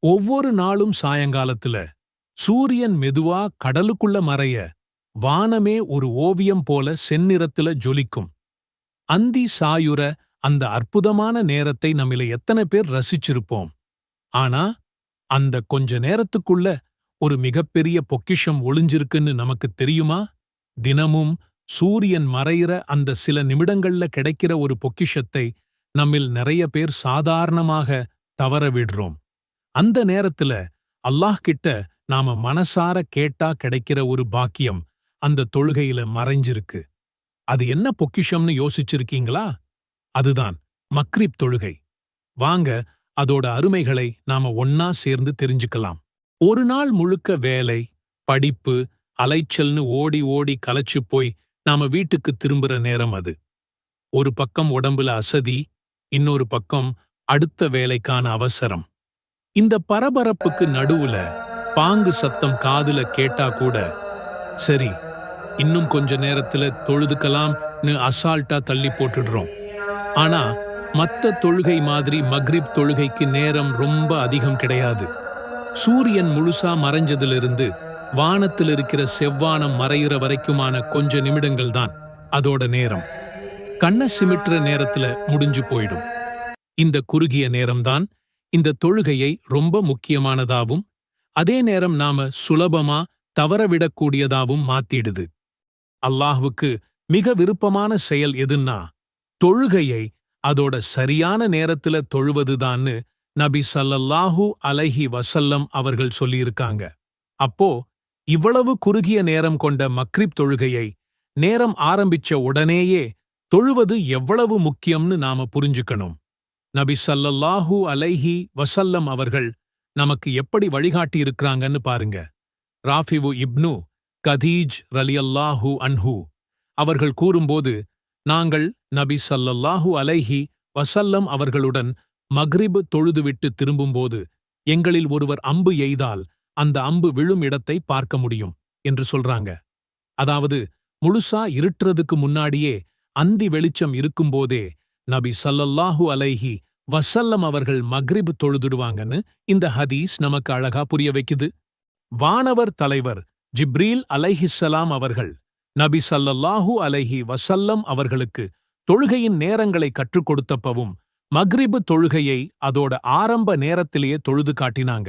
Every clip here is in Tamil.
ஒவ்வொரு நாளும் சாயங்காலத்துல சூரியன் மெதுவா கடலுக்குள்ள மறைய வானமே ஒரு ஓவியம் போல செந்நிறத்துல ஜொலிக்கும். அந்தி சாயுற அந்த அற்புதமான நேரத்தை நம்மில எத்தனை பேர் ரசிச்சிருப்போம். ஆனா அந்த கொஞ்ச நேரத்துக்குள்ள ஒரு மிகப்பெரிய பொக்கிஷம் ஒளிஞ்சிருக்குன்னு நமக்கு தெரியுமா? தினமும் சூரியன் மறையிற அந்த சில நிமிடங்கள்ல கிடைக்கிற ஒரு பொக்கிஷத்தை நம்மில் நிறைய பேர் சாதாரணமாக தவற விடுறோம். அந்த நேரத்துல அல்லாஹ் கிட்ட நாம மனசார கேட்டா கிடைக்கிற ஒரு பாக்கியம் அந்த தொழுகையில மறைஞ்சிருக்கு. அது என்ன பொக்கிஷம்னு யோசிச்சிருக்கீங்களா? அதுதான் மக்ரிப் தொழுகை. வாங்க அதோட அருமைகளை நாம ஒன்னா சேர்ந்து தெரிஞ்சுக்கலாம். ஒரு நாள் முழுக்க வேலை, படிப்பு, அலைச்சல்னு ஓடி ஓடி களைச்சு போய் நாம வீட்டுக்கு திரும்புற நேரம் அது. ஒரு பக்கம் உடம்புல அசதி, இன்னொரு பக்கம் அடுத்த வேலைக்கான அவசரம். இந்த பரபரப்புக்கு நடுவுல பாங்கு சத்தம் காதுல கேட்டா கூட சரி இன்னும் கொஞ்ச நேரத்துல தொழுதுக்கலாம்னு அசால்ட்டா தள்ளி போட்டுடுறோம். ஆனா மத்த தொழுகை மாதிரி மக்ரிப் தொழுகைக்கு நேரம் ரொம்ப அதிகம் கிடையாது. சூரியன் முழுசா மறைஞ்சதிலிருந்து வானத்தில் இருக்கிற செவ்வானம் மறையிற வரைக்குமான கொஞ்ச நிமிடங்கள் தான் அதோட நேரம். கண்ண சிமிட்டுற நேரத்துல முடிஞ்சு போயிடும். இந்த குறுகிய நேரம்தான் இந்த தொழுகையை ரொம்ப முக்கியமானதாவும் அதே நேரம் நாம சுலபமா தவறவிடக்கூடியதாவும் மாத்திடுது. அல்லாஹ்வுக்கு மிக விருப்பமான செயல் எதுன்னா தொழுகையை அதோட சரியான நேரத்துல தொழுவதுதான்னு நபி ஸல்லல்லாஹு அலைஹி வஸல்லம் அவர்கள் சொல்லியிருக்காங்க. அப்போ இவ்வளவு குறுகிய நேரம் கொண்ட மக்ரிப் தொழுகையை நேரம் ஆரம்பிச்ச உடனேயே தொழுவது எவ்வளவு முக்கியம்னு நாம புரிஞ்சுக்கணும். நபி ஸல்லல்லாஹு அலைஹி வஸல்லம் அவர்கள் நமக்கு எப்படி வழிகாட்டியிருக்கிறாங்கன்னு பாருங்க. ராஃபிவு இப்னு கதீஜ் ரலியல்லாஹு அன்ஹு அவர்கள் கூறும்போது, நாங்கள் நபி ஸல்லல்லாஹு அலைஹி வஸல்லம் அவர்களுடன் மக்ரிப் தொழுதுவிட்டு திரும்பும்போது எங்களில் ஒருவர் அம்பு எய்தால் அந்த அம்பு விழும் இடத்தை பார்க்க முடியும் என்று சொல்றாங்க. அதாவது முழுசா இருட்டுறதுக்கு முன்னாடியே அந்தி வெளிச்சம் இருக்கும்போதே நபி ஸல்லல்லாஹு அலைஹி வஸல்லம் அவர்கள் மக்ரிப் தொழுதுடுவாங்கன்னு இந்த ஹதீஸ் நமக்கு அழகா புரிய வைக்குது. வானவர் தலைவர் ஜிப்ரீல் அலைஹிஸ்ஸலாம் அவர்கள் நபி ஸல்லல்லாஹு அலைஹி வஸல்லம் அவர்களுக்கு தொழுகையின் நேரங்களை கற்றுக் கொடுத்தப்பவும் மக்ரிப் தொழுகையை அதோட ஆரம்ப நேரத்திலேயே தொழுது காட்டினாங்க.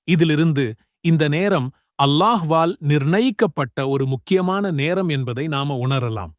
இதிலிருந்து இந்த நேரம் அல்லாஹ்வால் நிர்ணயிக்கப்பட்ட ஒரு முக்கியமான நேரம் என்பதை நாம உணரலாம்.